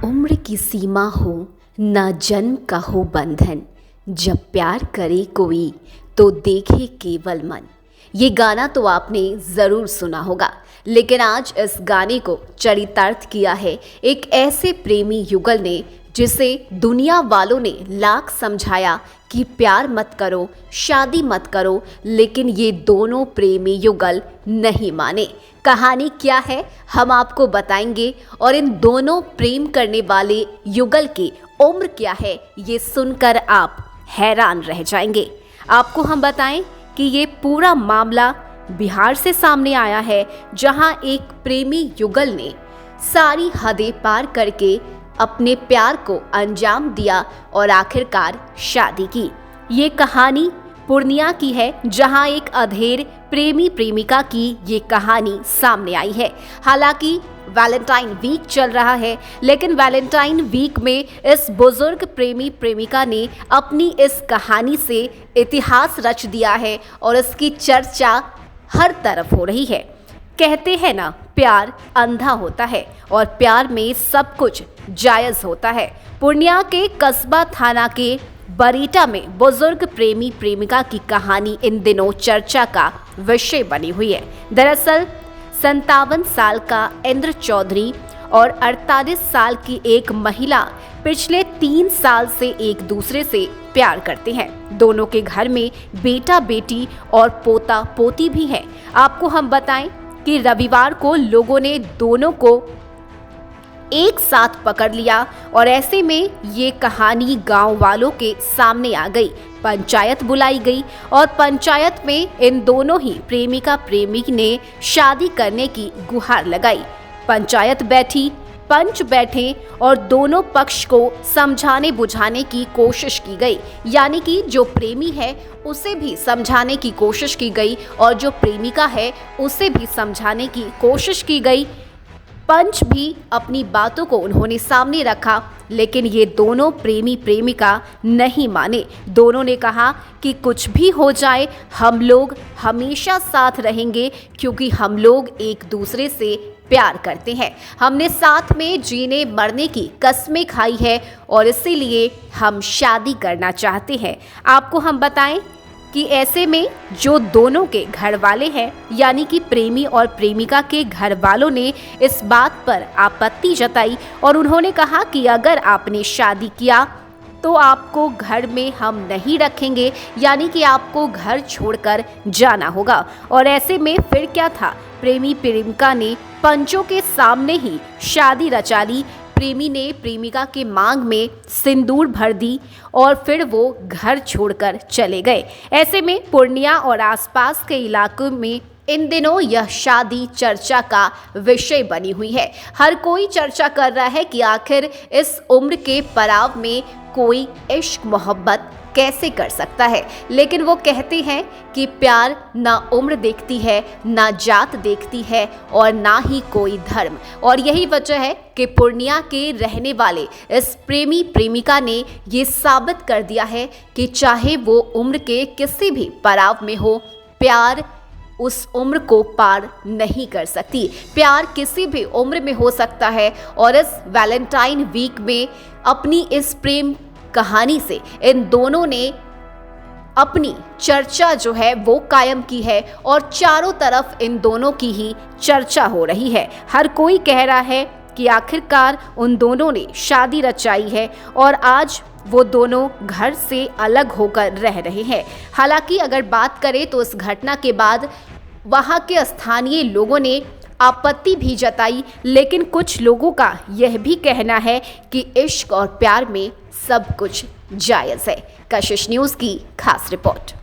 उम्र की सीमा हो ना जन्म का हो बंधन, जब प्यार करे कोई तो देखे केवल मन। ये गाना तो आपने ज़रूर सुना होगा, लेकिन आज इस गाने को चरितार्थ किया है एक ऐसे प्रेमी युगल ने जिसे दुनिया वालों ने लाख समझाया कि प्यार मत करो, शादी मत करो, लेकिन ये दोनों प्रेमी युगल नहीं माने। कहानी क्या है हम आपको बताएंगे, और इन दोनों प्रेम करने वाले युगल की उम्र क्या है ये सुनकर आप हैरान रह जाएंगे। आपको हम बताएं कि ये पूरा मामला बिहार से सामने आया है, जहां एक प्रेमी युगल ने सारी हदें पार करके अपने प्यार को अंजाम दिया और आखिरकार शादी की। ये कहानी पूर्णिया की है, जहां एक अधेड़ प्रेमी प्रेमिका की ये कहानी सामने आई है। हालांकि वैलेंटाइन वीक चल रहा है, लेकिन वैलेंटाइन वीक में इस बुजुर्ग प्रेमी प्रेमिका ने अपनी इस कहानी से इतिहास रच दिया है और इसकी चर्चा हर तरफ हो रही है। कहते हैं ना, प्यार अंधा होता है और प्यार में सब कुछ जायज़ होता है। पूर्णिया के कस्बा थाना के बरीटा में बुजुर्ग प्रेमी प्रेमिका की कहानी इन दिनों चर्चा का विषय बनी हुई है। दरअसल 57 साल का इंद्र चौधरी और 48 साल की एक महिला पिछले 3 साल से एक दूसरे से प्यार करते हैं। दोनों के घर में बेटा बेटी और पोता पोती भी है। आपको हम बताएं कि रविवार को लोगों ने दोनों को एक साथ पकड़ लिया और ऐसे में ये कहानी गांव वालों के सामने आ गई। पंचायत बुलाई गई और पंचायत में इन दोनों ही प्रेमिका प्रेमी ने शादी करने की गुहार लगाई। पंचायत बैठी, पंच बैठे और दोनों पक्ष को समझाने बुझाने की कोशिश की गई। यानी कि जो प्रेमी है उसे भी समझाने की कोशिश की गई और जो प्रेमिका है उसे भी समझाने की कोशिश की गई। पंच भी अपनी बातों को उन्होंने सामने रखा, लेकिन ये दोनों प्रेमी प्रेमिका नहीं माने। दोनों ने कहा कि कुछ भी हो जाए हम लोग हमेशा साथ रहेंगे, क्योंकि हम लोग एक दूसरे से प्यार करते हैं। हमने साथ में जीने मरने की कस्में खाई है और इसीलिए हम शादी करना चाहते हैं। आपको हम बताएं कि ऐसे में जो दोनों के घर वाले हैं, यानी कि प्रेमी और प्रेमिका के घर वालों ने इस बात पर आपत्ति जताई और उन्होंने कहा कि अगर आपने शादी किया तो आपको घर में हम नहीं रखेंगे, यानी कि आपको घर छोड़कर जाना होगा। और ऐसे में फिर क्या था, प्रेमी प्रेमिका ने पंचों के सामने ही शादी रचा ली। प्रेमी ने प्रेमिका के मांग में सिंदूर भर दी और फिर वो घर छोड़कर चले गए। ऐसे में पूर्णिया और आसपास के इलाकों में इन दिनों यह शादी चर्चा का विषय बनी हुई है। हर कोई चर्चा कर रहा है कि आखिर इस उम्र के पड़ाव में कोई इश्क मोहब्बत कैसे कर सकता है। लेकिन वो कहते हैं कि प्यार ना उम्र देखती है, ना जात देखती है और ना ही कोई धर्म। और यही वजह है कि पूर्णिया के रहने वाले इस प्रेमी प्रेमिका ने ये साबित कर दिया है कि चाहे वो उम्र के किसी भी पड़ाव में हो, प्यार उस उम्र को पार नहीं कर सकती। प्यार किसी भी उम्र में हो सकता है। और इस वैलेंटाइन वीक में अपनी इस प्रेम कहानी से इन दोनों ने अपनी चर्चा जो है वो कायम की है और चारों तरफ इन दोनों की ही चर्चा हो रही है। हर कोई कह रहा है कि आखिरकार उन दोनों ने शादी रचाई है और आज वो दोनों घर से अलग होकर रह रहे हैं। हालांकि अगर बात करें तो इस घटना के बाद वहां के स्थानीय लोगों ने आपत्ति भी जताई, लेकिन कुछ लोगों का यह भी कहना है कि इश्क और प्यार में सब कुछ जायज़ है। कशिश न्यूज़ की खास रिपोर्ट।